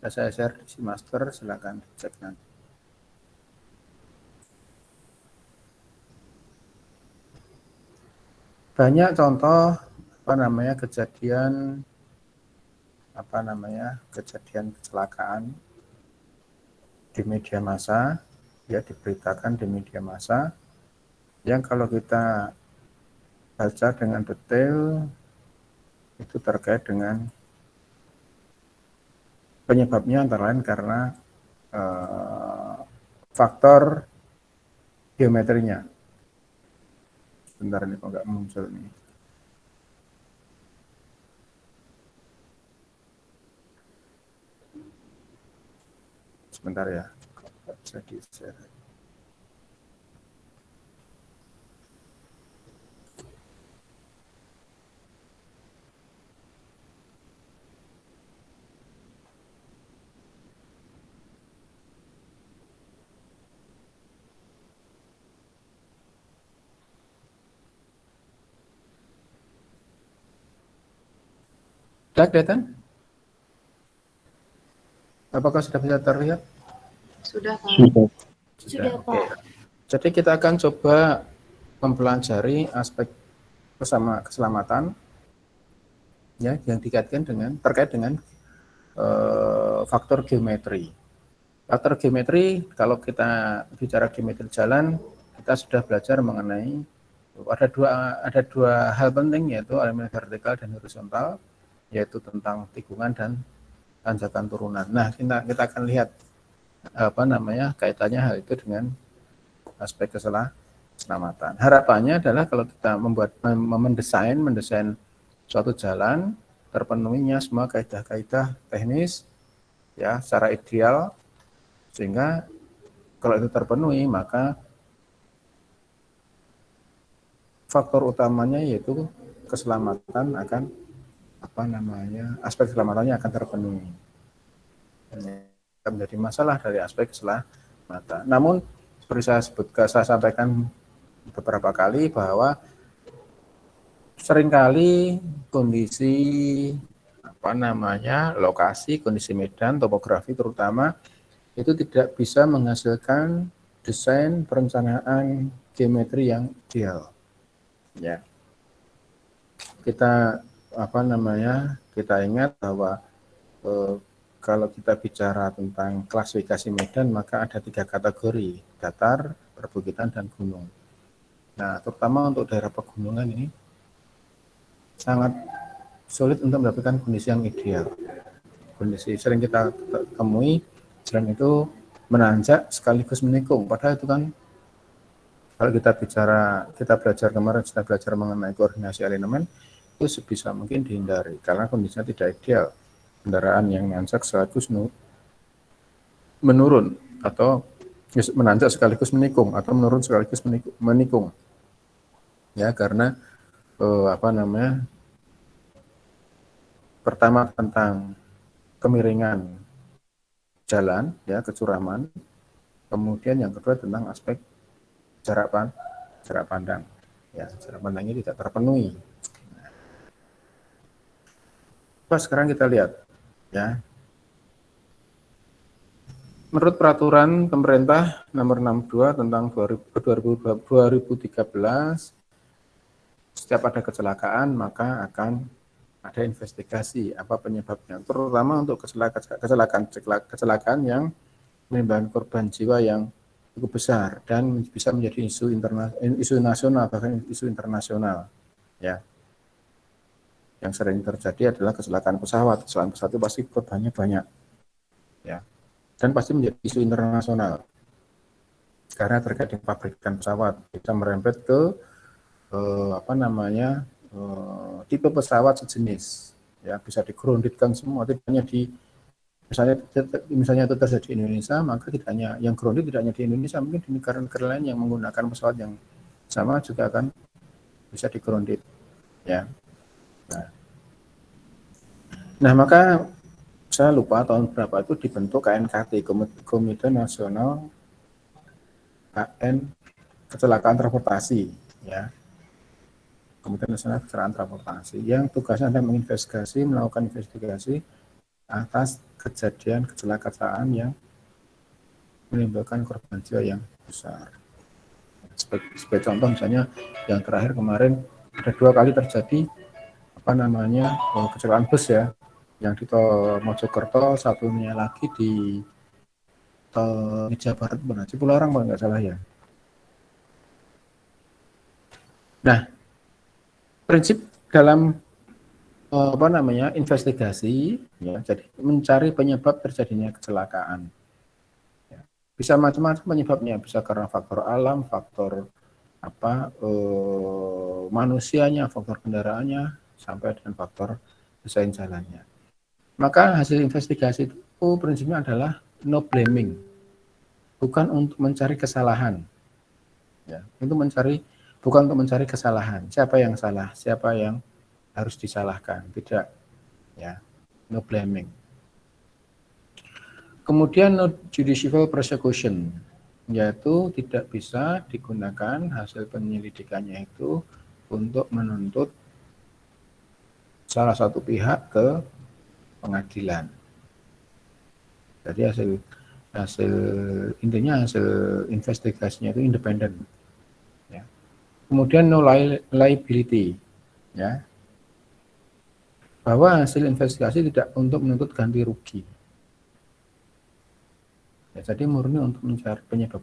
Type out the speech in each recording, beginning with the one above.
Saya share di master, silakan cek nanti. Banyak contoh kejadian kecelakaan di media massa, ya diberitakan di media massa, yang kalau kita baca dengan detail itu terkait dengan penyebabnya antara lain karena faktor geometrinya. Sebentar ini kok nggak muncul nih. Sebentar ya, bisa di-share. Sudah kelihatan? Apakah sudah bisa terlihat? Sudah, Pak. Sudah, Pak. Oke. Jadi kita akan coba mempelajari aspek keselamatan ya yang dikaitkan terkait dengan faktor geometri. Faktor geometri, kalau kita bicara geometri jalan, kita sudah belajar mengenai ada dua hal penting, yaitu elemen vertikal dan horizontal, yaitu tentang tikungan dan tanjakan turunan. Nah, kita akan lihat kaitannya hal itu dengan aspek keselamatan. Harapannya adalah kalau kita mendesain suatu jalan, terpenuhinya semua kaidah-kaidah teknis ya secara ideal, sehingga kalau itu terpenuhi maka faktor utamanya yaitu keselamatan akan aspek keselamatannya akan terpenuhi. Menjadi masalah dari aspek keselamatan. Namun seperti saya sampaikan beberapa kali bahwa seringkali kondisi lokasi, kondisi medan, topografi terutama itu tidak bisa menghasilkan desain perencanaan geometri yang ideal. Ya. Kita kita ingat bahwa kalau kita bicara tentang klasifikasi medan, maka ada 3 kategori, datar, perbukitan, dan gunung. Nah, terutama untuk daerah pegunungan ini sangat sulit untuk mendapatkan kondisi yang ideal. Kondisi sering kita temui, jalan itu menanjak sekaligus menikung. Padahal itu kan, kalau kita belajar mengenai koordinasi elemen, itu sebisa mungkin dihindari, karena kondisinya tidak ideal. Kendaraan yang nanjak sekaligus menurun, atau menanjak sekaligus menikung, atau menurun sekaligus menikung. Ya, karena pertama tentang kemiringan jalan, ya kecuraman. Kemudian yang kedua tentang aspek jarak pandang. Ya, jarak pandangnya tidak terpenuhi. Sekarang kita lihat, ya. Menurut peraturan pemerintah nomor 62 tentang 2013, setiap ada kecelakaan maka akan ada investigasi apa penyebabnya, terutama untuk kecelakaan yang menimbulkan korban jiwa yang cukup besar dan bisa menjadi isu nasional, bahkan isu internasional. Ya. Yang sering terjadi adalah kecelakaan pesawat. Kecelakaan pesawat itu pasti korbannya banyak. Ya. Dan pasti menjadi isu internasional. Karena terkait dengan pabrikan pesawat, bisa merembet ke tipe pesawat sejenis, ya bisa digroundedkan semua, tidak hanya misalnya itu terjadi di Indonesia, maka tidak hanya yang grounded, tidak hanya di Indonesia, mungkin di negara-negara lain yang menggunakan pesawat yang sama juga akan bisa digrounded, ya. Nah, maka saya lupa tahun berapa itu dibentuk KNKT, Komite Nasional Kecelakaan Transportasi, ya. Komite Nasional Kecelakaan Transportasi yang tugasnya adalah melakukan investigasi atas kejadian kecelakaan yang menimbulkan korban jiwa yang besar. Sebagai contoh misalnya yang terakhir kemarin ada 2 kali terjadi kecelakaan bus ya, yang di tol Mojokerto, satunya lagi di tol Meja Barat, Cipularang kalau nggak salah ya. Nah, prinsip dalam investigasi ya, jadi mencari penyebab terjadinya kecelakaan. Ya. Bisa macam-macam penyebabnya, bisa karena faktor alam, faktor manusianya, faktor kendaraannya, sampai dengan faktor desain jalannya. Maka hasil investigasi itu prinsipnya adalah no blaming, bukan untuk mencari kesalahan. Ya, itu bukan untuk mencari kesalahan. Siapa yang salah, siapa yang harus disalahkan, tidak. Ya, no blaming. Kemudian no judicial prosecution, yaitu tidak bisa digunakan hasil penyelidikannya itu untuk menuntut salah satu pihak ke pengadilan. Jadi hasil investigasinya itu independen. Ya. Kemudian no liability, ya, bahwa hasil investigasi tidak untuk menuntut ganti rugi. Ya, jadi murni untuk mencari penyebab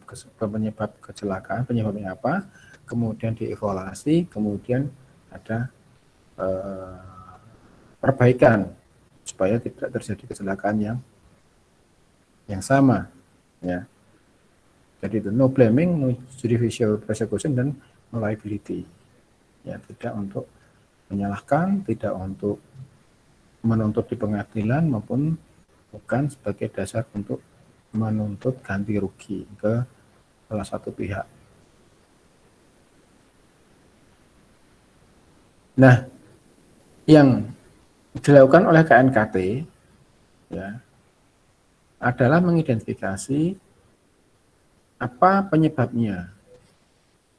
kecelakaan, penyebabnya apa, kemudian dievaluasi, kemudian ada perbaikan supaya tidak terjadi kecelakaan yang sama. Ya. Jadi itu no blaming, no judicial prosecution, dan no liability. Ya, tidak untuk menyalahkan, tidak untuk menuntut di pengadilan, maupun bukan sebagai dasar untuk menuntut ganti rugi ke salah satu pihak. Nah, yang dilakukan oleh KNKT ya adalah mengidentifikasi apa penyebabnya,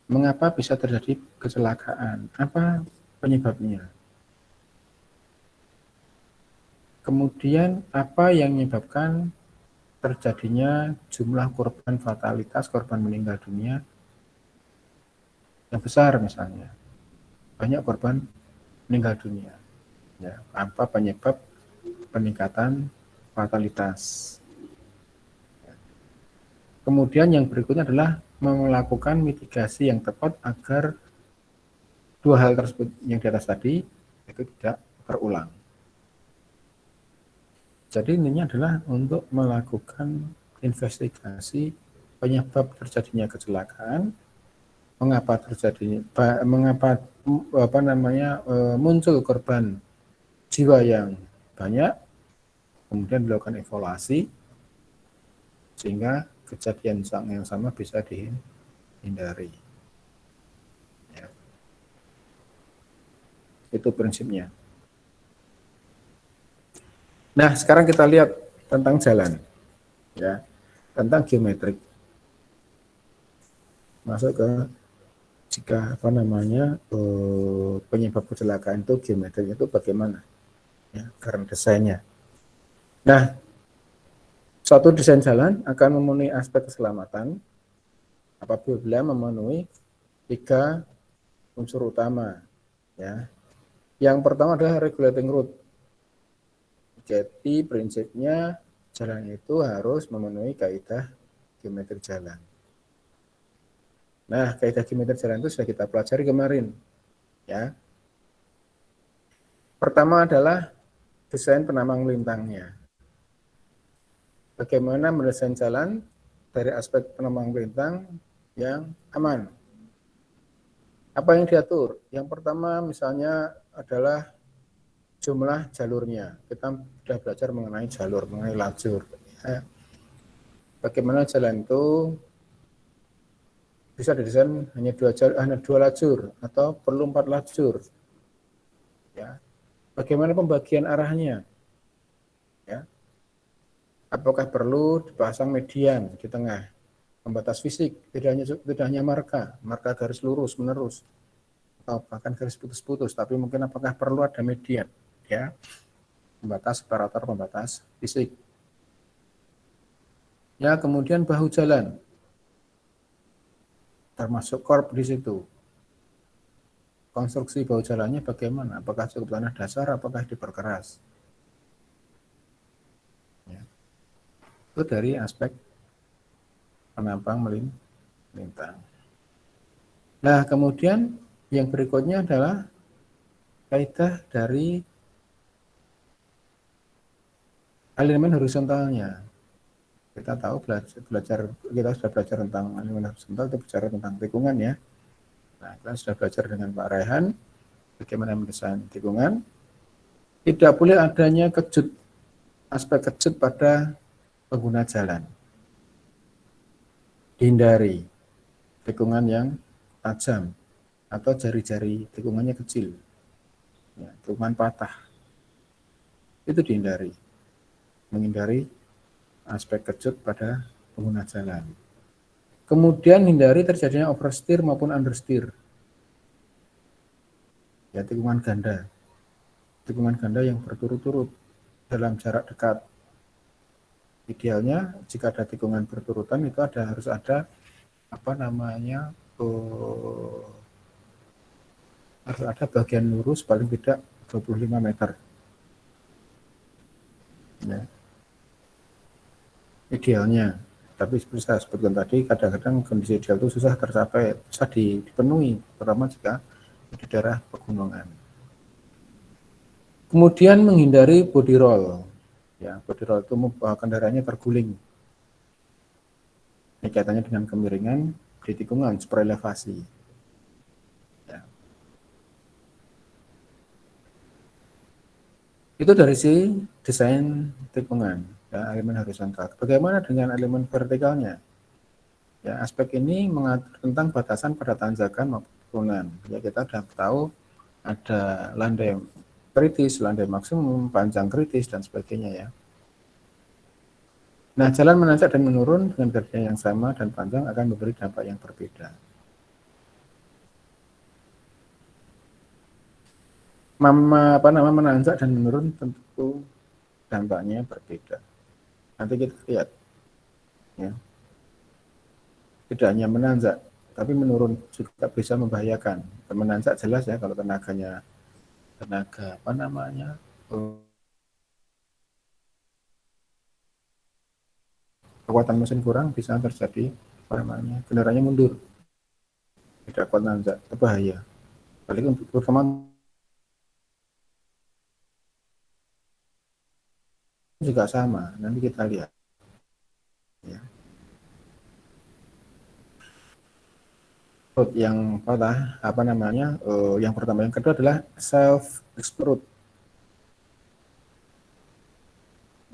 mengapa bisa terjadi kecelakaan, apa penyebabnya. Kemudian apa yang menyebabkan terjadinya jumlah korban fatalitas, korban meninggal dunia yang besar misalnya. Banyak korban meninggal dunia. Ya, apa penyebab peningkatan fatalitas. Kemudian yang berikutnya adalah melakukan mitigasi yang tepat agar 2 hal tersebut yang di atas tadi itu tidak terulang. Jadi intinya adalah untuk melakukan investigasi penyebab terjadinya kecelakaan, mengapa muncul korban jiwa yang banyak, kemudian dilakukan evaluasi sehingga kejadian yang sama bisa dihindari. Ya. Itu prinsipnya. Nah, sekarang kita lihat tentang jalan, ya, tentang geometrik. Masuk ke jika penyebab kecelakaan itu geometrik itu bagaimana, ya, karena desainnya. Nah, suatu desain jalan akan memenuhi aspek keselamatan apabila memenuhi 3 unsur utama, ya. Yang pertama adalah regulating route. Jadi prinsipnya jalan itu harus memenuhi kaidah geometri jalan. Nah, kaidah geometri jalan itu sudah kita pelajari kemarin, ya. Pertama adalah desain penambang melintangnya. Bagaimana mendesain jalan dari aspek penambang melintang yang aman. Apa yang diatur? Yang pertama misalnya adalah jumlah jalurnya. Kita sudah belajar mengenai jalur, mengenai lajur. Ya. Bagaimana jalan itu bisa didesain hanya 2 lajur atau perlu 4 lajur. Ya. Bagaimana pembagian arahnya? Ya. Apakah perlu dipasang median di tengah, pembatas fisik, tidak hanya marka garis lurus menerus, atau bahkan garis putus-putus, tapi mungkin apakah perlu ada median, ya, pembatas separator, pembatas fisik. Ya, kemudian bahu jalan, termasuk korb di situ. Konstruksi bahu jalannya bagaimana? Apakah cukup tanah dasar, apakah diperkeras? Ya. Itu dari aspek penampang melintang. Nah, kemudian yang berikutnya adalah kaidah dari elemen horizontalnya. Kita tahu kita sudah belajar tentang elemen horizontal, itu bicara tentang tikungan ya. Nah, kita sudah belajar dengan Pak Rehan bagaimana mendesain tikungan. Tidak boleh adanya aspek kejut pada pengguna jalan. Hindari tikungan yang tajam atau jari-jari tikungannya kecil, ya, tikungan patah, itu dihindari. Menghindari aspek kejut pada pengguna jalan. Kemudian hindari terjadinya oversteer maupun understeer. Ya, tikungan ganda yang berturut-turut dalam jarak dekat. Idealnya jika ada tikungan berturutan itu harus ada apa namanya harus ada bagian lurus paling tidak 25 meter. Ya. Idealnya, tapi seperti saya sebutkan tadi, kadang-kadang kondisi ideal itu susah tercapai, susah dipenuhi, terutama jika di daerah pegunungan. Kemudian menghindari body roll. Ya, body roll itu kendaraannya terguling. Ini kaitannya dengan kemiringan di tikungan, super elevasi. Ya. Itu dari si desain tikungan, ya, elemen horizontal. Bagaimana dengan elemen vertikalnya? Ya, aspek ini mengatur tentang batasan pada tanjakan maupun tikungan. Ya, kita sudah tahu ada landai kritis, landai maksimum, panjang kritis, dan sebagainya ya. Nah, jalan menanjak dan menurun dengan gradien yang sama dan panjang akan memberi dampak yang berbeda. Menanjak dan menurun tentu dampaknya berbeda. Nanti kita lihat. Ya. Tidak hanya menanjak, tapi menurun juga bisa membahayakan. Menanjak jelas ya kalau tenaga kekuatan mesin kurang bisa terjadi kendaraannya mundur, tidak kuat nanjak, itu bahaya. Balik untuk terutama juga sama, nanti kita lihat. Ya. Yang yang pertama, yang kedua adalah self explode,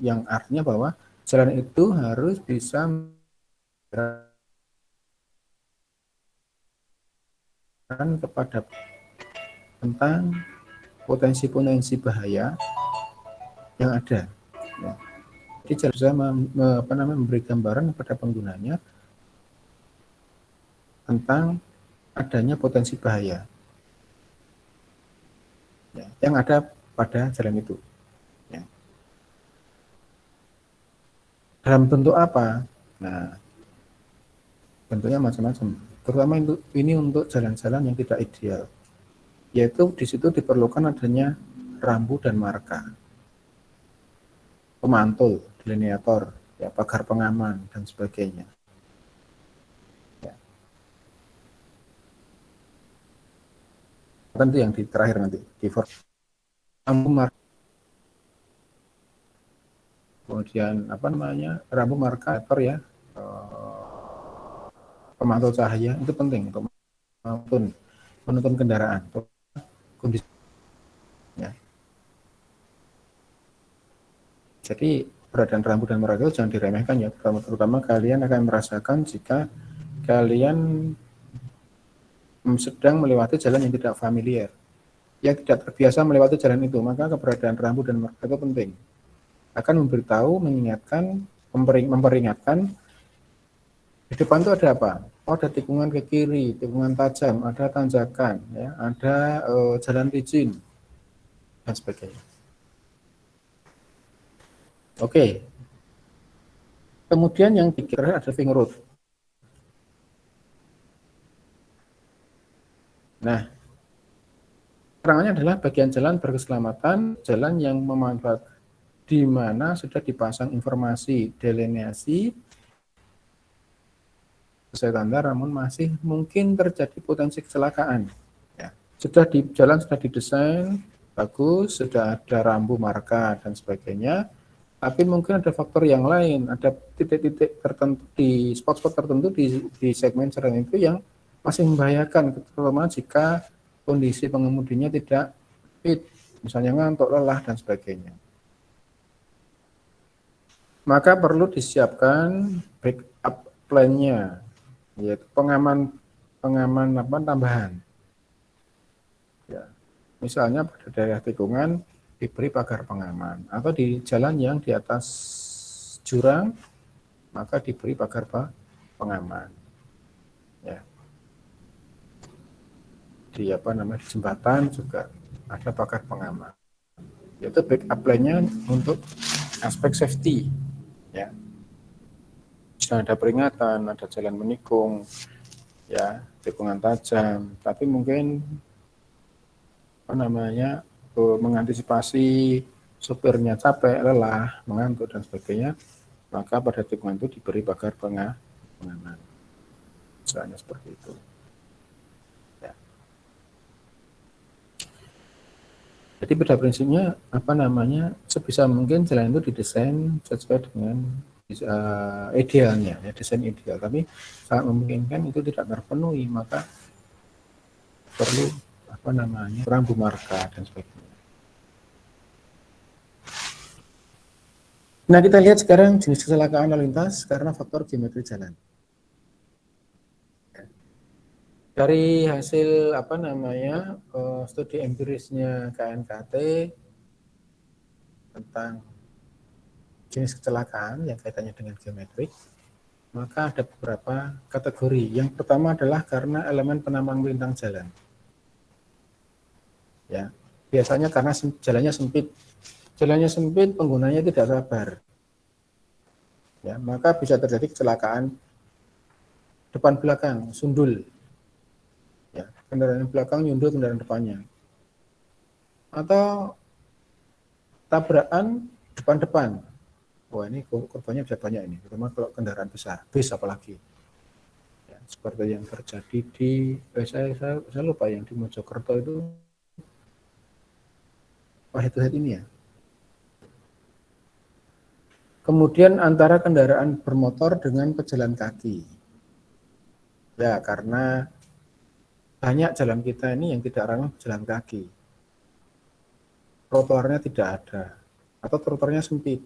yang artinya bahwa jalan itu harus bisa kepada tentang potensi-potensi bahaya yang ada. Ya. Jadi bisa memberi gambaran kepada penggunanya tentang adanya potensi bahaya ya, yang ada pada jalan itu. Ya. Dalam bentuk apa? Nah, bentuknya macam-macam. Terutama ini untuk jalan-jalan yang tidak ideal. Yaitu di situ diperlukan adanya rambu dan marka, pemantul, delineator, ya, pagar pengaman dan sebagainya. Ya. Tentu yang di terakhir nanti di rambu marka, kemudian rambu markator ya, pemantau cahaya itu penting untuk menuntun kendaraan kondisi. Ya. Jadi keberadaan rambu dan marka itu jangan diremehkan ya, terutama kalian akan merasakan jika kalian sedang melewati jalan yang tidak familiar, yang tidak terbiasa melewati jalan itu, maka keberadaan rambu dan marka itu penting. Akan memberitahu, mengingatkan, memperingatkan di depan itu ada apa? Oh, ada tikungan ke kiri, tikungan tajam, ada tanjakan, ya, ada jalan licin dan sebagainya. Oke, Kemudian yang ketiga ada ring road. Nah, keterangannya adalah bagian jalan berkeselamatan, jalan yang memanfaatkan di mana sudah dipasang informasi delineasi sesuai standar, namun masih mungkin terjadi potensi kecelakaan. Ya. Jalan sudah didesain bagus, sudah ada rambu marka dan sebagainya, tapi mungkin ada faktor yang lain, ada titik-titik tertentu di spot-spot tertentu di segmen jalan itu yang masih membahayakan, terutama jika kondisi pengemudinya tidak fit, misalnya ngantuk, lelah, dan sebagainya. Maka perlu disiapkan backup plan-nya, yaitu pengaman tambahan. Ya. Misalnya pada daerah tikungan diberi pagar pengaman, atau di jalan yang di atas jurang maka diberi pagar pengaman. Ya. Di jembatan juga ada pagar pengaman. Yaitu backup plan-nya untuk aspek safety. Ya. Jika ada peringatan, ada jalan menikung, ya, tikungan tajam, tapi mungkin mengantisipasi sopirnya capek, lelah, mengantuk dan sebagainya, maka pada tikungan itu diberi pagar pengaman. Misalnya seperti itu. Ya. Jadi pada prinsipnya sebisa mungkin jalan itu didesain sesuai dengan idealnya, ya, desain ideal. Tapi saat memungkinkan itu tidak terpenuhi, maka perlu rambu marka dan sebagainya. Nah, kita lihat sekarang jenis kecelakaan lalu lintas karena faktor geometri jalan. Dari hasil studi empirisnya KNKT tentang jenis kecelakaan yang kaitannya dengan geometrik, maka ada beberapa kategori. Yang pertama adalah karena elemen penambang melintang jalan. Ya, biasanya karena jalannya sempit. Jalannya sempit, penggunanya tidak sabar. Ya, maka bisa terjadi kecelakaan depan belakang, sundul. Ya, kendaraan belakang nyundul kendaraan depannya. Atau tabrakan depan-depan. Wah, ini korbannya bisa banyak ini, terutama kalau kendaraan besar, bis apalagi. Ya, seperti yang terjadi di saya lupa yang di Mojokerto itu, itu ini ya. Kemudian antara kendaraan bermotor dengan pejalan kaki. Ya, karena banyak jalan kita ini yang tidak ramah pejalan kaki. Trotoarnya tidak ada, atau trotoarnya sempit.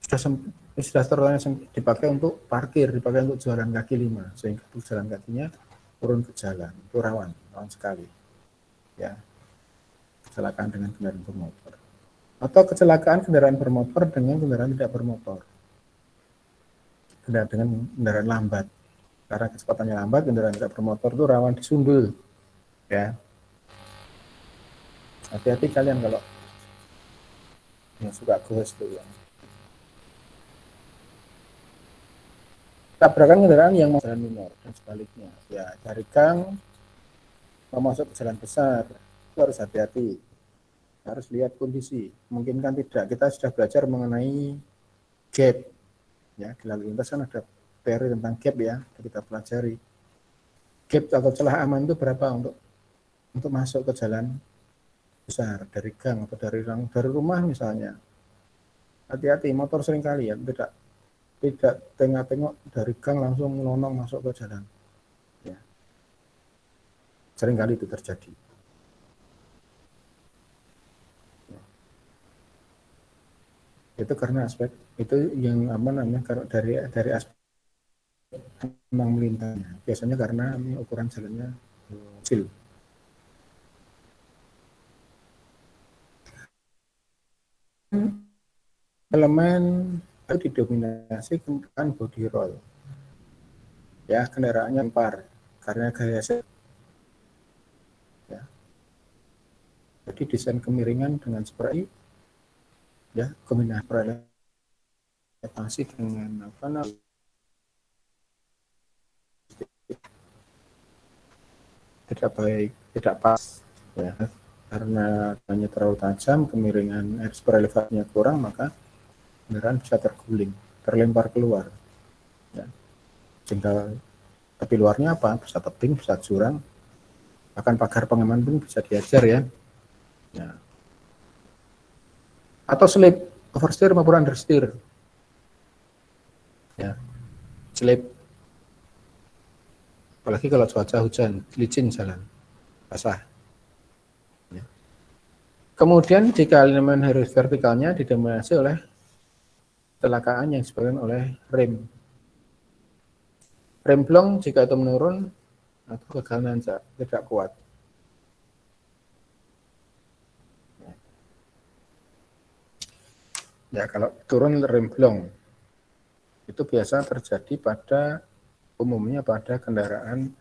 Sudah trotoarnya sempit, dipakai untuk parkir, dipakai untuk jalan kaki 5, sehingga jalan kakinya turun ke jalan. Itu rawan sekali. Ya, kecelakaan dengan kendaraan bermotor. Atau kecelakaan kendaraan bermotor dengan kendaraan tidak bermotor. Dengan kendaraan lambat. Karena kecepatannya lambat, kendaraan tidak bermotor itu rawan disundul. Ya. Hati-hati kalian kalau yang suka goes itu ya. Tabrakan kendaraan yang mau jalan minor dan sebaliknya. Ya, dari gang mau masuk ke jalan besar, itu harus hati-hati. Harus lihat kondisi. Mungkin kan tidak. Kita sudah belajar mengenai gap. Ya, di lalu lintas kan ada teori tentang gap ya, kita pelajari. Gap atau celah aman itu berapa untuk masuk ke jalan besar dari gang atau dari rumah misalnya. Hati-hati, motor sering kali ya tidak tengok-tengok dari gang langsung melonong masuk ke jalan. Ya. Sering kali itu terjadi. Ya. Itu karena aspek itu yang dari aspek memang melintangnya. Biasanya karena ukuran jalannya kecil. Elemen itu didominasi dengan body roll. Ya, kendaraannya lempar karena gaya ya. Jadi desain kemiringan dengan spray ya, kombinasi masih dengan apa namanya tidak baik, tidak pas, ya, karena hanya terlalu tajam, kemiringan ekspor elevasinya kurang, maka kendaraan bisa terguling, terlempar keluar, ya. Sehingga tapi luarnya apa? Bisa tebing, bisa jurang, bahkan pagar pengaman pun bisa diajar, ya. Ya. Atau slip, oversteer maupun understeer, ya, slip. Apalagi kalau cuaca hujan, licin jalan, basah. Ya. Kemudian jika elemen harus vertikalnya didominasi oleh kecelakaan yang disebabkan oleh rem. Rem blong jika itu menurun atau gagal nanjak, tidak kuat. Ya, kalau turun rem blong itu biasa terjadi pada umumnya pada kendaraan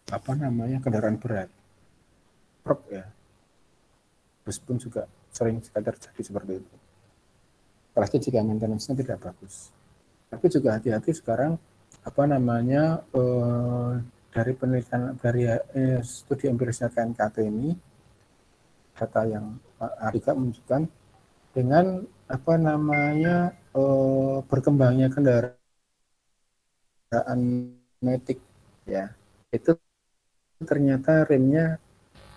apa namanya kendaraan berat, truk, ya. Bus pun juga sering sekali terjadi seperti itu. Apalagi jika maintenance-nya tidak bagus. Tapi juga hati-hati sekarang apa namanya dari penelitian dari studi empirisnya KNKT ini, data yang juga menunjukkan dengan apa namanya berkembangnya kendaraan matic, ya, itu ternyata remnya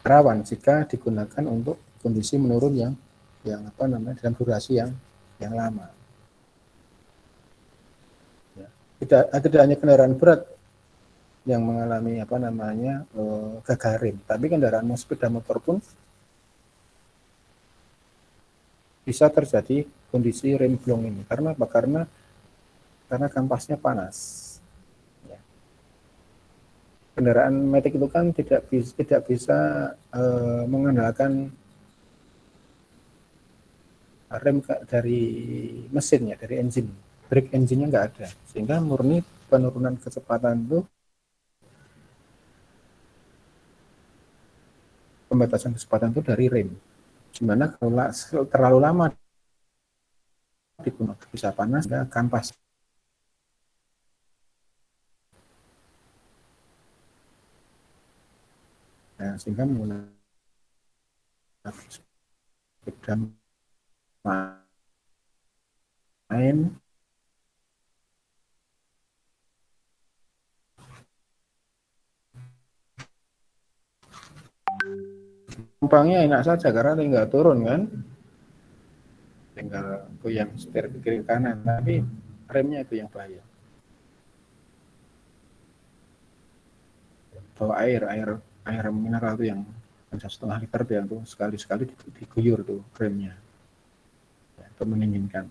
rawan jika digunakan untuk kondisi menurun yang apa namanya dalam durasi yang lama. Ya. Tidak hanya kendaraan berat yang mengalami apa namanya gagal rem, tapi kendaraan sepeda motor pun bisa terjadi kondisi rem blong ini. Karena apa? Karena kampasnya panas. Ya. Kendaraan matic itu kan tidak bisa mengandalkan rem dari mesin, ya, dari engine. Brake engine-nya nggak ada, sehingga murni penurunan kecepatan itu, pembatasan kecepatan itu dari rem. Gimana kalau terlalu lama digunakan bisa panas, nggak kampas. Nah, sehingga menggunakan sepeda main numpangnya enak saja karena tinggal turun kan, tinggal goyang setir ke kiri kanan, tapi remnya itu yang bahaya. Bawa air mineral itu yang 1,5 liter yang tuh sekali diguyur tuh remnya, ya, itu menginginkan.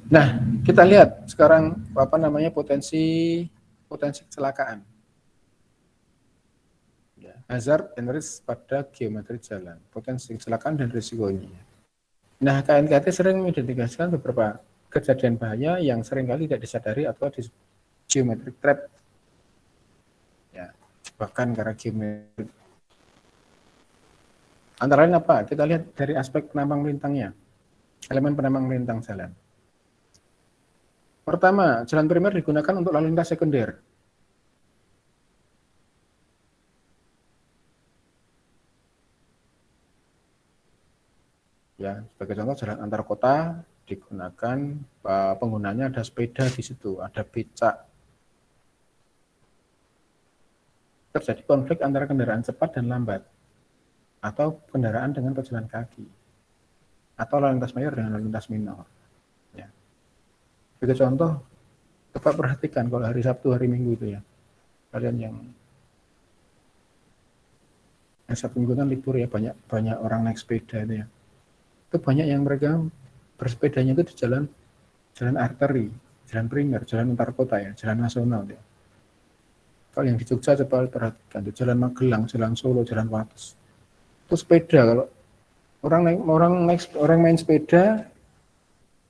Nah, kita lihat sekarang apa namanya potensi kecelakaan. Ya, hazard and risk pada geometri jalan, potensi kecelakaan dan risikonya. Nah, KNKT sering mengidentifikasikan beberapa kejadian bahaya yang seringkali tidak disadari atau di geometric trap. Ya, bahkan karena geometri. Antara lain apa? Kita lihat dari aspek penampang melintangnya, elemen penampang melintang jalan. Pertama, jalan primer digunakan untuk lalu lintas sekunder. Ya, sebagai contoh jalan antar kota digunakan, penggunanya ada sepeda di situ, ada becak. Terjadi konflik antara kendaraan cepat dan lambat, atau kendaraan dengan pejalan kaki, atau lalu lintas mayor dengan lalu lintas minor. Ya. Sebagai contoh, coba perhatikan kalau hari Sabtu, hari Minggu itu, ya, kalian yang Sabtu Minggu kan libur, ya, banyak orang naik sepeda itu, ya. Itu banyak yang mereka bersepedanya itu di jalan arteri, jalan primer, jalan antar kota, ya, jalan nasional, ya. Kalau yang di Jogja coba perhatikan, di jalan Magelang, jalan Solo, jalan Wates. Itu sepeda, kalau orang main sepeda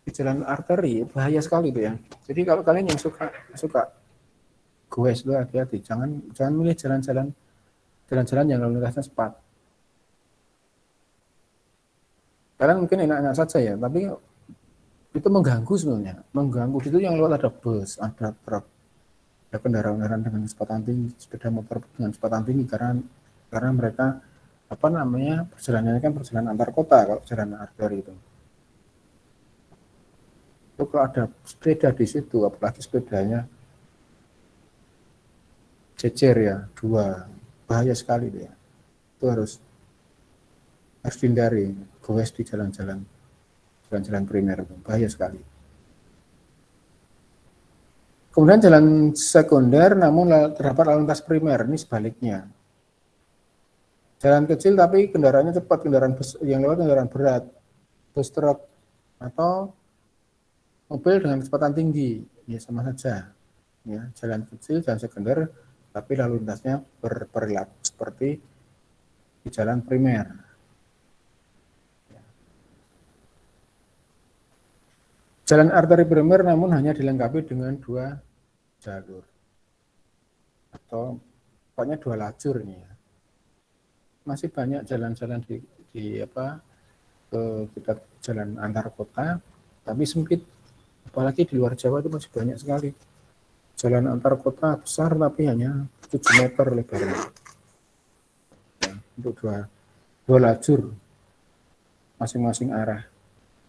di jalan arteri bahaya sekali itu, ya. Jadi kalau kalian yang suka goes itu hati-hati, jangan milih jalan-jalan yang lalu lintasnya cepat. Kalian mungkin enak-enak saja ya, tapi itu mengganggu sebenarnya. Mengganggu itu yang lewat ada bus, ada truk, ada kendaraan-kendaraan dengan kecepatan tinggi, sepeda motor dengan kecepatan tinggi karena mereka apa namanya perjalanannya kan perjalanan antar kota kalau perjalanan arteri itu. Itu kalau ada sepeda di situ, apalagi sepedanya cecer ya, dua, bahaya sekali dia. Itu harus dihindari, goes di jalan-jalan primer itu, bahaya sekali. Kemudian jalan sekunder namun terdapat lalu lintas primer, ini sebaliknya. Jalan kecil tapi kendaraannya cepat, kendaraan yang lewat kendaraan berat, bus truk atau mobil dengan kecepatan tinggi, ya sama saja. Ya, jalan kecil, jalan sekunder, tapi lalu lintasnya berperilaku seperti di jalan primer. Jalan arteri primer namun hanya dilengkapi dengan 2 jalur atau pokoknya 2 lajur ini ya. Masih banyak jalan-jalan di apa kita jalan antar kota tapi sempit, apalagi di luar Jawa itu masih banyak sekali jalan antar kota besar tapi hanya 7 meter lebarnya ya, untuk dua lajur masing-masing arah,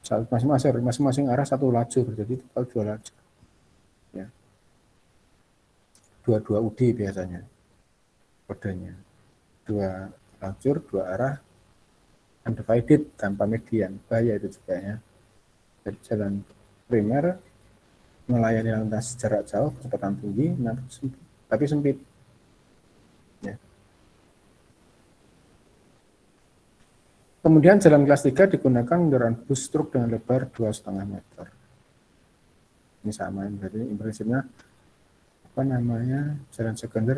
masing-masing arah 1 lajur, jadi total 2 lajur ya, 2 UD biasanya kodenya, 2 lajur 2 arah undivided tanpa median, bahaya itu juga ya. Jadi jalan primer melayani lalu lintas jarak jauh kecepatan tinggi tapi sempit ya. Kemudian jalan kelas 3 digunakan kendaraan bus truk dengan lebar 2,5 meter. Ini sama, berarti prinsipnya apa namanya jalan sekunder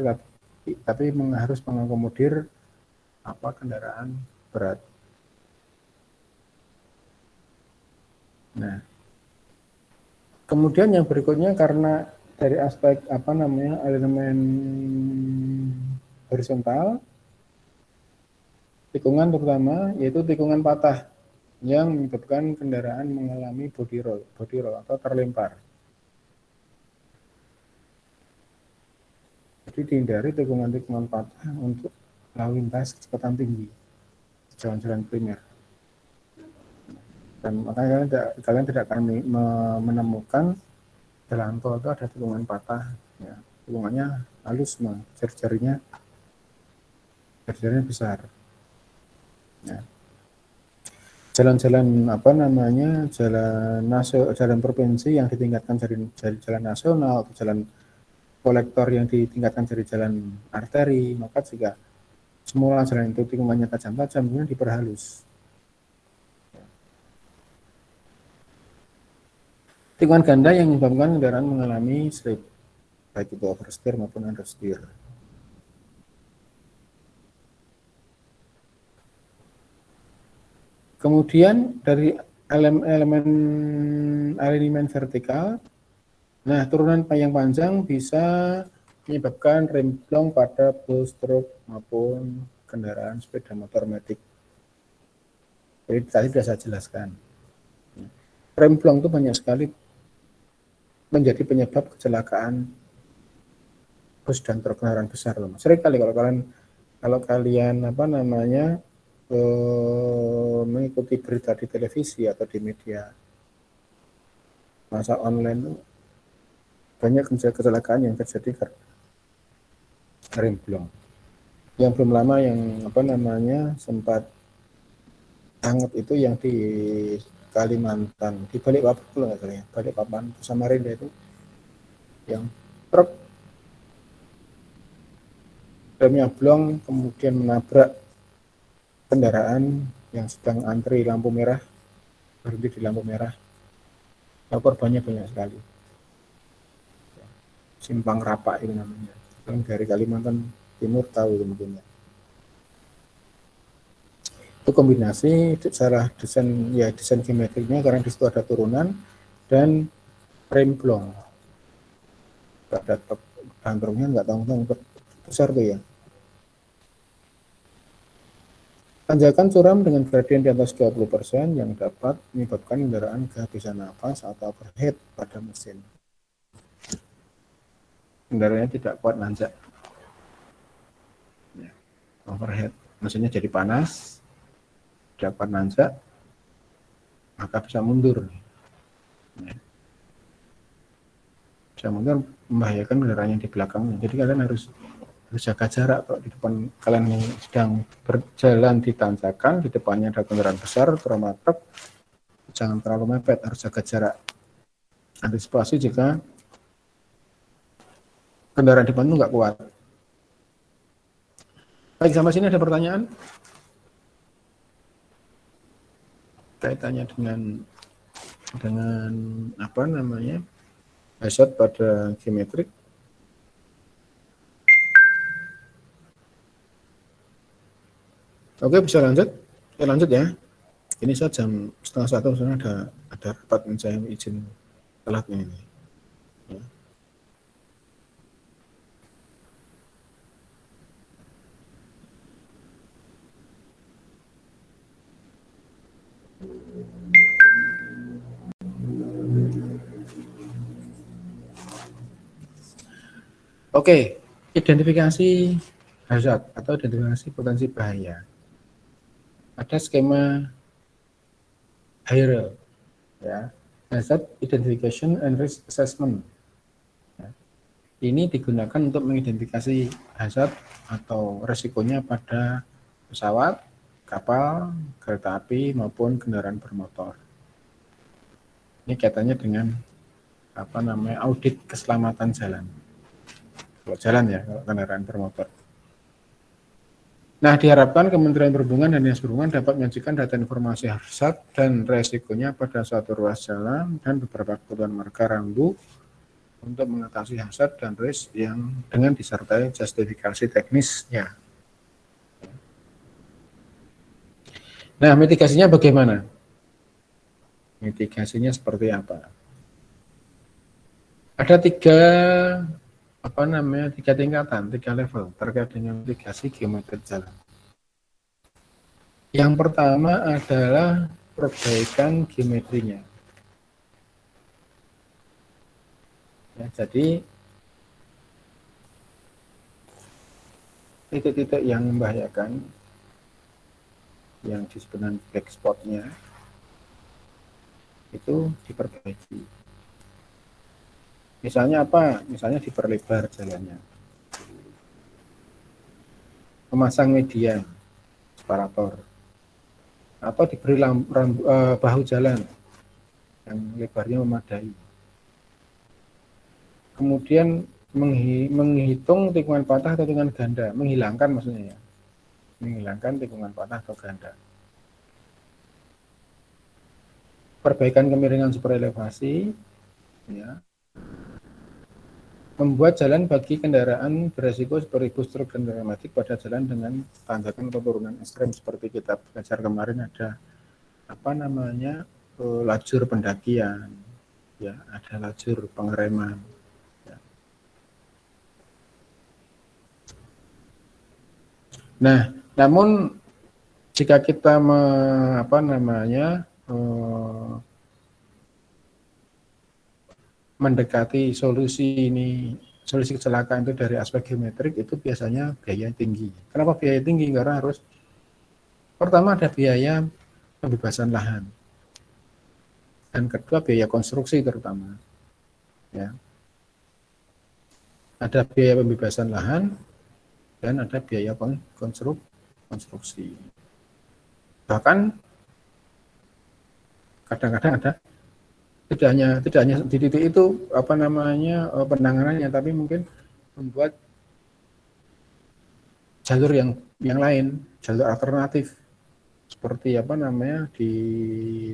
tapi harus mengakomodir apa kendaraan berat. Nah, kemudian yang berikutnya karena dari aspek apa namanya elemen horizontal, tikungan terutama yaitu tikungan patah yang menyebabkan kendaraan mengalami body roll atau terlempar. Jadi dihindari tikungan-tikungan patah untuk lalu lintas kecepatan tinggi jalan-jalan primer. Dan makanya kalian tidak akan menemukan jalan tol itu ada tikungan patah, ya. Tikungannya halus, jari-jarinya besar. Ya. Jalan-jalan apa namanya jalan provinsi yang ditingkatkan jadi jalan nasional atau jalan kolektor yang ditingkatkan jadi jalan arteri, maka jika semua jalan itu tikungannya tajam-tajam kemudian diperhalus. Tikungan ganda yang menyebabkan kendaraan mengalami slip, baik itu oversteer maupun understeer. Kemudian dari elemen vertikal, nah turunan yang panjang bisa menyebabkan remblong pada bus truk maupun kendaraan sepeda motor metik. Jadi tadi sudah saya jelaskan. Remblong itu banyak sekali menjadi penyebab kecelakaan bus dan truk kendaraan besar. Sering kali kalau kalian apa namanya mengikuti berita di televisi atau di media masa online itu banyak kecelakaan yang terjadi karena remblong. Yang belum lama yang apa namanya sempat hangat itu yang di Kalimantan, di Balikpapan kalau nggak salah ya, Balikpapan Samarinda itu yang truk remnya blong kemudian menabrak kendaraan yang sedang antri lampu merah, berhenti di lampu merah. Korbannya banyak sekali. Simpang Rapak itu namanya. Yang dari Kalimantan Timur tahu mungkin ya. Itu kombinasi secara desain geometriknya karena di situ ada turunan dan rem blong. Ada gantrungnya nggak tahu besar tuh ya. Tanjakan curam dengan gradien di atas 20% yang dapat menyebabkan kendaraan kehabisan napas atau overheat pada mesin. Kendaraannya tidak kuat nanjak. Overheat, mesinnya jadi panas, tidak kuat nanjak, maka bisa mundur. Bisa mundur membahayakan kendaraan yang di belakangnya. Jadi kalian harus jaga jarak. Kalau di depan kalian sedang berjalan di tanjakan, di depannya ada kendaraan besar, terutama truk, jangan terlalu mepet, harus jaga jarak. Antisipasi jika kendaraan di depan itu nggak kuat. Baik, sampai sini ada pertanyaan? Kaitannya dengan apa namanya? Hazard pada geometrik. Oke, bisa lanjut. Saya lanjut ya. Ini saya jam 12:30, soalnya ada rapat yang saya izin telat ini. Ya. Oke, identifikasi hazard atau identifikasi potensi bahaya. Ada skema HIRE, ya, Hazard Identification and Risk Assessment. Ya. Ini digunakan untuk mengidentifikasi hazard atau resikonya pada pesawat, kapal, kereta api maupun kendaraan bermotor. Ini kaitannya dengan apa namanya audit keselamatan jalan. Kalau jalan ya, kalau kendaraan bermotor. Nah, diharapkan Kementerian Perhubungan dan Dinas Perhubungan dapat menyajikan data informasi hazard dan resikonya pada suatu ruas jalan dan beberapa kebutuhan marga rambu untuk mengatasi hazard dan risk yang dengan disertai justifikasi teknisnya. Nah, mitigasinya bagaimana? Mitigasinya seperti apa? Ada tiga tingkatan, 3 level terkait dengan mitigasi geometri jalan. Yang pertama adalah perbaikan geometrinya. Ya, jadi titik-titik yang membahayakan, yang disebut dengan black spot-nya, itu diperbaiki. Misalnya apa? Misalnya diperlebar jalannya. Memasang median, separator. Atau diberi bahu jalan yang lebarnya memadai. Kemudian menghitung tikungan patah atau tikungan ganda, menghilangkan maksudnya ya. Menghilangkan tikungan patah atau ganda. Perbaikan kemiringan super elevasi, ya. Membuat jalan bagi kendaraan beresiko seperti bus, truk, dan pneumatik pada jalan dengan tanjakan atau turunan ekstrem seperti kita belajar kemarin ada apa namanya lajur pendakian, ya ada lajur pengereman. Ya. Nah, namun jika kita mendekati solusi kecelakaan itu dari aspek geometrik, itu biasanya biaya tinggi. Kenapa biaya tinggi? Karena harus pertama ada biaya pembebasan lahan, dan kedua biaya konstruksi terutama. Ya. Ada biaya pembebasan lahan dan ada biaya konstruksi. Bahkan kadang-kadang ada tidak hanya di titik itu penanganannya, tapi mungkin membuat jalur yang lain, jalur alternatif seperti di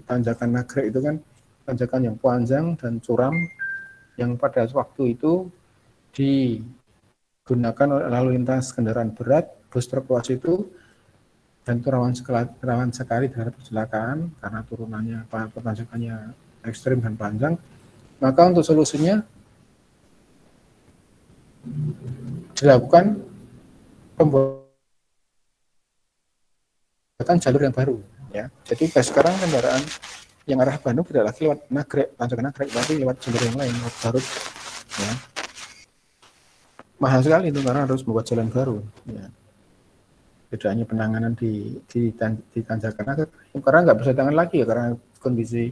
tanjakan Nagrek itu kan tanjakan yang panjang dan curam yang pada waktu itu digunakan oleh lalu lintas kendaraan berat, bus truk itu, dan itu rawan sekali terhadap kecelakaan karena turunannya tanjakannya ekstrim dan panjang. Maka untuk solusinya dilakukan pembuatan bahkan jalur yang baru ya. Jadi sekarang kendaraan yang arah Bandung tidak lagi lewat Nagrek, Tanjung Nagrek, tapi lewat jalur yang lain, lewat Garut ya. Mahal sekali itu karena harus membuat jalan baru ya. Tidak hanya penanganan di Tanjakan Nagrek, karena nggak bisa tangan lagi ya karena kondisi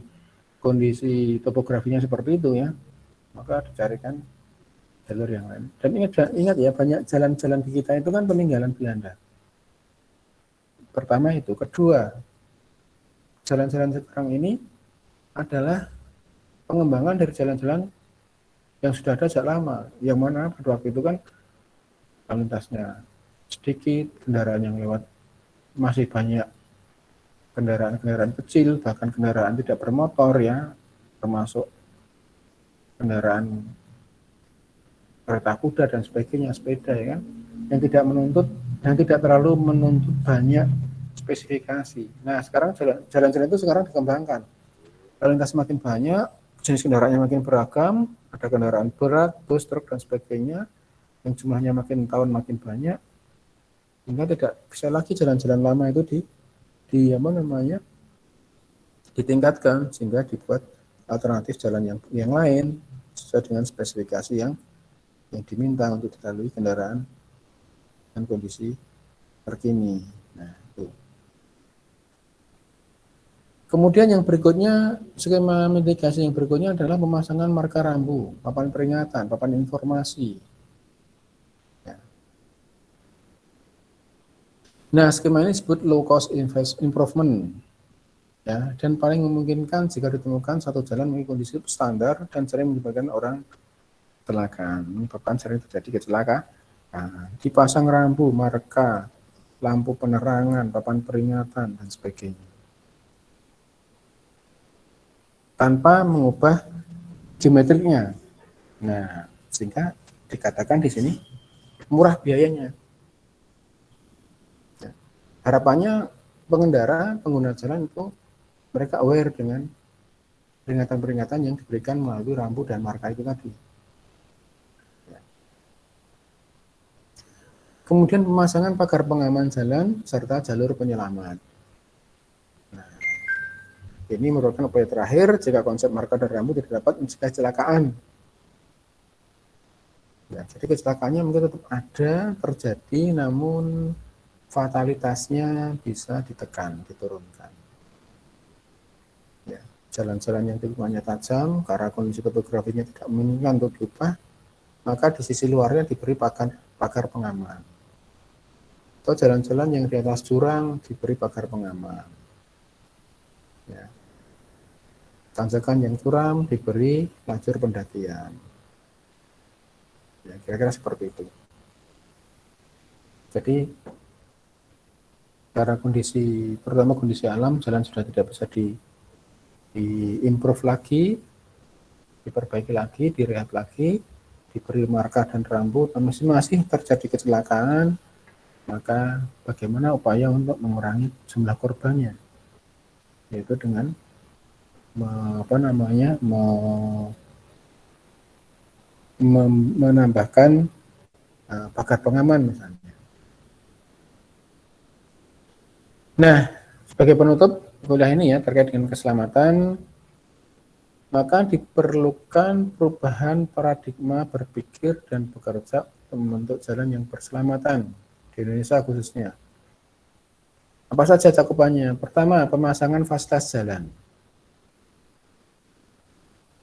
topografinya seperti itu ya, maka dicarikan jalur yang lain. Dan ingat ya, banyak jalan-jalan di kita itu kan peninggalan Belanda. Pertama itu, kedua, jalan-jalan sekarang ini adalah pengembangan dari jalan-jalan yang sudah ada sejak lama, yang mana pada waktu itu kan lalu lintasnya sedikit, kendaraan yang lewat masih banyak kendaraan-kendaraan kecil, bahkan kendaraan tidak bermotor ya, termasuk kendaraan kereta kuda dan sebagainya, sepeda ya kan, yang tidak menuntut dan tidak terlalu menuntut banyak spesifikasi. Nah sekarang jalan-jalan itu sekarang dikembangkan, lalu lintas makin banyak, jenis kendaraannya makin beragam, ada kendaraan berat, bus, truk dan sebagainya, yang jumlahnya makin tahun makin banyak, sehingga tidak bisa lagi jalan-jalan lama itu ditingkatkan, sehingga dibuat alternatif jalan yang lain sesuai dengan spesifikasi yang diminta untuk dilalui kendaraan dan kondisi terkini. Nah, itu. Kemudian yang berikutnya, skema mitigasi yang berikutnya adalah pemasangan marka rambu, papan peringatan, papan informasi. Ya. Nah, skema ini disebut low cost improvement. Ya, dan paling memungkinkan jika ditemukan satu jalan memiliki kondisi standar dan sering menyebabkan orang kecelakaan, menyebabkan sering terjadi kecelakaan. Nah, dipasang rambu, marka, lampu penerangan, papan peringatan, dan sebagainya. Tanpa mengubah geometriknya. Nah, sehingga dikatakan di sini murah biayanya. Ya. Harapannya pengendara, pengguna jalan itu mereka aware dengan peringatan-peringatan yang diberikan melalui rambu dan marka itu tadi. Ya. Kemudian pemasangan pagar pengaman jalan serta jalur penyelamat. Nah, ini merupakan upaya terakhir jika konsep marka dan rambu tidak dapat mencegah kecelakaan. Ya, jadi kecelakaannya mungkin tetap ada, terjadi, namun fatalitasnya bisa ditekan, diturunkan. Ya, jalan-jalan yang tikungannya tajam karena kondisi topografinya tidak memungkinkan untuk diubah, maka di sisi luarnya diberi pagar pengaman. Atau jalan-jalan yang di atas jurang diberi pagar pengaman. Ya. Tanjakan yang curam diberi lajur pendakian. Ya, kira-kira seperti itu. Jadi karena terutama kondisi alam, jalan sudah tidak bisa di-improve lagi, diperbaiki lagi, direhab lagi, diberi marka dan rambu, dan masih terjadi kecelakaan, maka bagaimana upaya untuk mengurangi jumlah korbannya? Yaitu dengan menambahkan pagar pengaman misalnya. Nah, sebagai penutup kuliah ini ya terkait dengan keselamatan, maka diperlukan perubahan paradigma berpikir dan bekerja untuk membentuk jalan yang berkeselamatan di Indonesia khususnya. Apa saja cakupannya? Pertama, pemasangan fasilitas jalan.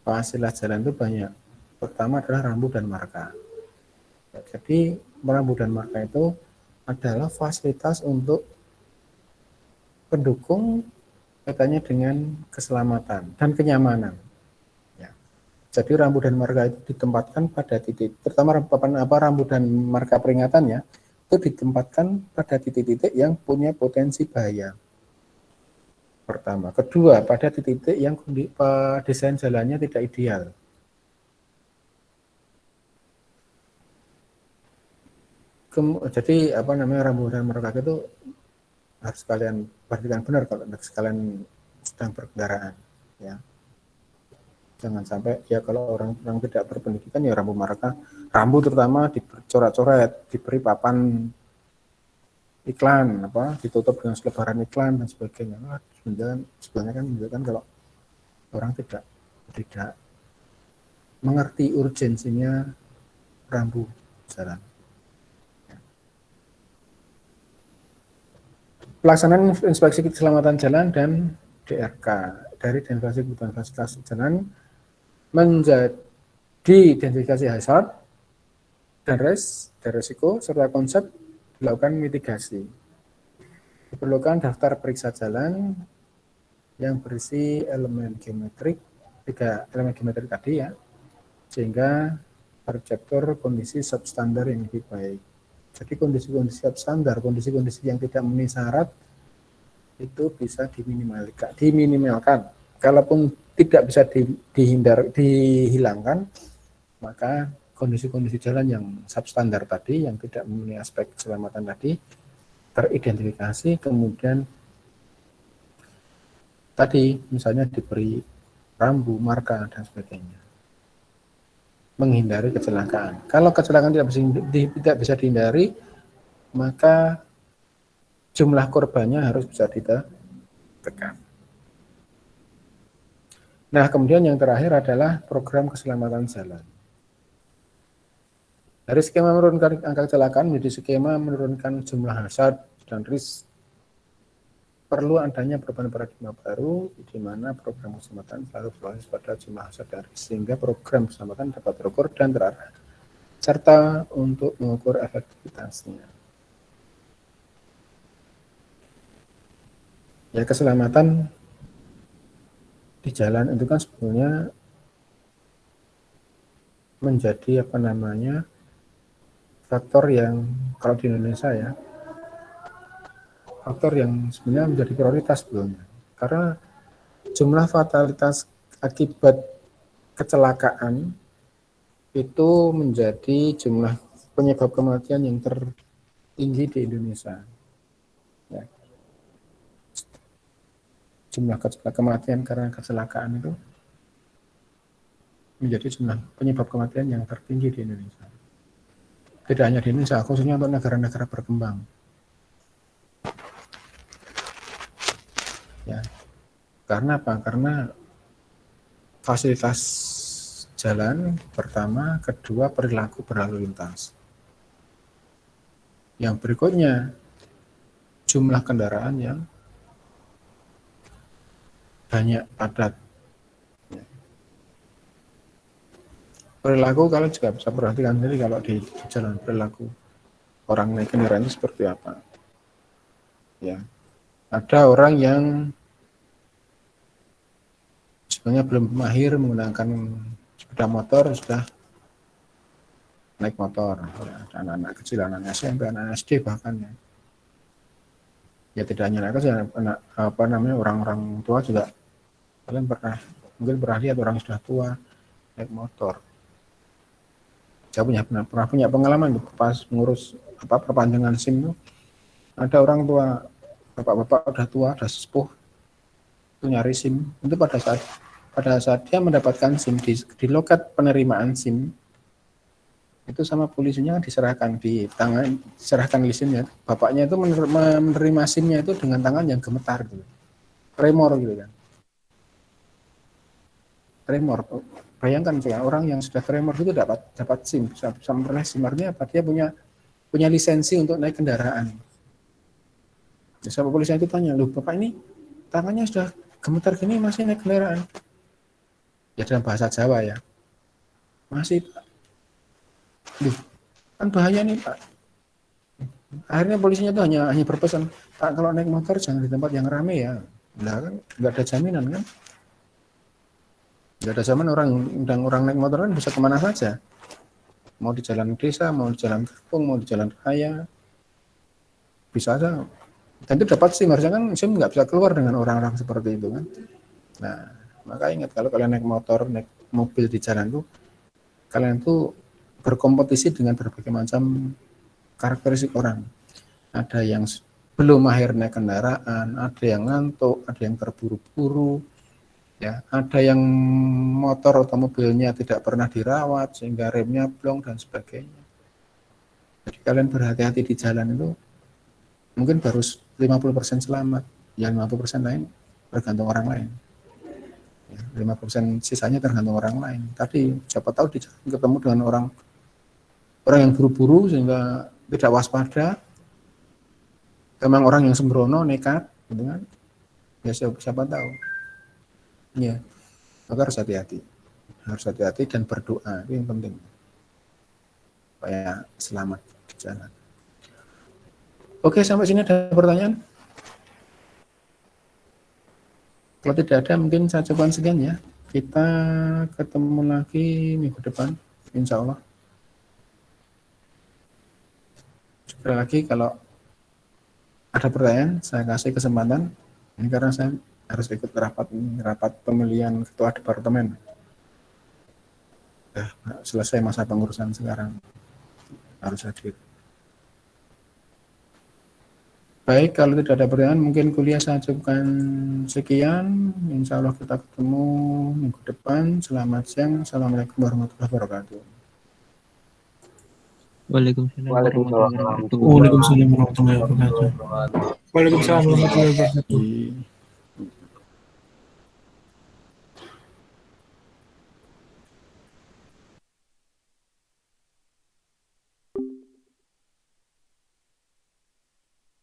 Fasilitas jalan itu banyak. Pertama adalah rambu dan marka. Jadi rambu dan marka itu adalah fasilitas untuk pendukung kaitannya dengan keselamatan dan kenyamanan. Ya. Jadi rambu dan marka itu ditempatkan pada titik, terutama rambu dan marka peringatannya itu ditempatkan pada titik-titik yang punya potensi bahaya. Pertama, kedua pada titik-titik yang desain jalannya tidak ideal. Jadi rambu dan marka itu harus kalian perhatikan benar kalau sekalian sedang berkendaraan ya. Jangan sampai ya kalau orang tidak berpendidikan ya rambu terutama dicoret-coret, diberi papan iklan ditutup dengan selebaran iklan dan sebagainya. Sebenarnya kan menunjukkan kalau orang tidak mengerti urgensinya rambu jalan. Pelaksanaan inspeksi keselamatan jalan dan DRK dari Identifikasi Kebutuhan Fasilitas Jalan menjadi identifikasi hazard dan resiko serta konsep dilakukan mitigasi. Diperlukan daftar periksa jalan yang berisi elemen geometrik, 3 elemen geometrik tadi ya, sehingga tercapture kondisi substandar yang lebih baik. Jadi kondisi-kondisi substandar, kondisi-kondisi yang tidak memenuhi syarat itu bisa diminimalkan. Kalaupun tidak bisa dihilangkan, maka kondisi-kondisi jalan yang substandar tadi, yang tidak memenuhi aspek keselamatan tadi, teridentifikasi, kemudian tadi misalnya diberi rambu, marka, dan sebagainya. Menghindari kecelakaan. Kalau kecelakaan tidak bisa dihindari, maka jumlah korbannya harus bisa ditekan. Nah, kemudian yang terakhir adalah program keselamatan jalan. Dari skema menurunkan angka kecelakaan menjadi skema menurunkan jumlah hazard dan risk, perlu adanya perubahan paradigma baru di mana program keselamatan selalu berbasis pada jumlah hazard dan risk, sehingga program keselamatan dapat terukur dan terarah, serta untuk mengukur efektivitasnya. Ya, keselamatan di jalan itu kan sebetulnya menjadi faktor yang kalau di Indonesia ya, faktor yang sebenarnya menjadi prioritas sebetulnya. Karena jumlah fatalitas akibat kecelakaan itu menjadi jumlah penyebab kematian yang tertinggi di Indonesia. Ya. Jumlah kematian karena kecelakaan itu menjadi jumlah penyebab kematian yang tertinggi di Indonesia. Tidak hanya di Indonesia, khususnya untuk negara-negara berkembang. Ya. Karena apa? Karena fasilitas jalan pertama, kedua perilaku berlalu lintas. Yang berikutnya jumlah kendaraan yang banyak, padat. Perilaku kalian juga bisa perhatikan sendiri kalau di jalan, perilaku orang naik kendaraan itu seperti apa. Ya, ada orang yang sebenarnya belum mahir menggunakan sepeda motor, sudah naik motor. Ya, ada anak-anak kecil, anak SMP, anak SD bahkan ya. Ya tidak hanya anak kecil, orang-orang tua juga. Kalian mungkin pernah lihat orang sudah tua naik motor. Saya pernah punya pengalaman pas mengurus perpanjangan SIM itu, ada orang tua, bapak-bapak udah tua, udah sepuh, itu nyari SIM. Itu pada saat dia mendapatkan SIM di loket penerimaan SIM, itu sama polisinya diserahkan di tangan, diserahkan SIM-nya. Bapaknya itu menerima SIM-nya itu dengan tangan yang gemetar gitu. Tremor gitu kan. Tremor. Bayangkan ya, orang yang sudah tremor itu dapat SIM, bisa memperoleh SIM, artinya apa? Dia punya lisensi untuk naik kendaraan. Ya, sama polisi itu tanya, loh Bapak ini tangannya sudah gemetar gini masih naik kendaraan? Ya dalam bahasa Jawa ya. Masih Pak. Loh, kan bahaya nih Pak. Akhirnya polisinya itu hanya berpesan, Pak kalau naik motor jangan di tempat yang ramai ya. Nah kan nggak ada jaminan kan. Nggak ada zaman orang naik motor kan bisa kemana saja. Mau di jalan desa, mau di jalan kampung, mau di jalan raya. Bisa aja. Dan itu dapat SIM, harusnya kan SIM nggak bisa keluar dengan orang-orang seperti itu kan. Nah, maka ingat kalau kalian naik motor, naik mobil di jalan tuh, kalian tuh berkompetisi dengan berbagai macam karakteristik orang. Ada yang belum mahir naik kendaraan, ada yang ngantuk, ada yang terburu-buru, ya, ada yang motor atau mobilnya tidak pernah dirawat sehingga remnya blong dan sebagainya. Jadi kalian berhati-hati di jalan itu, mungkin baru 50% selamat, yang 50% lain tergantung orang lain. 5% sisanya tergantung orang lain. Tadi siapa tahu di jalan ketemu dengan orang yang buru-buru sehingga tidak waspada, memang orang yang sembrono, nekat, gitu kan? Ya siapa tahu. Ya, maka harus hati-hati dan berdoa, itu yang penting supaya selamat di jalan. Oke, sampai sini ada pertanyaan? Kalau tidak ada, mungkin saya coba sekian ya. Kita ketemu lagi minggu depan, insya Allah. Sekali lagi, kalau ada pertanyaan, saya kasih kesempatan. Ini karena saya harus ikut rapat pemilihan ketua departemen. Selesai masa pengurusan sekarang, harus hadir. Baik, kalau tidak ada pertanyaan, mungkin kuliah saya cukupkan sekian. Insya Allah kita ketemu minggu depan. Selamat siang. Assalamualaikum warahmatullahi wabarakatuh. Waalaikumsalam warahmatullahi wabarakatuh. Waalaikumsalam warahmatullahi wabarakatuh. Waalaikumsalam warahmatullahi wabarakatuh.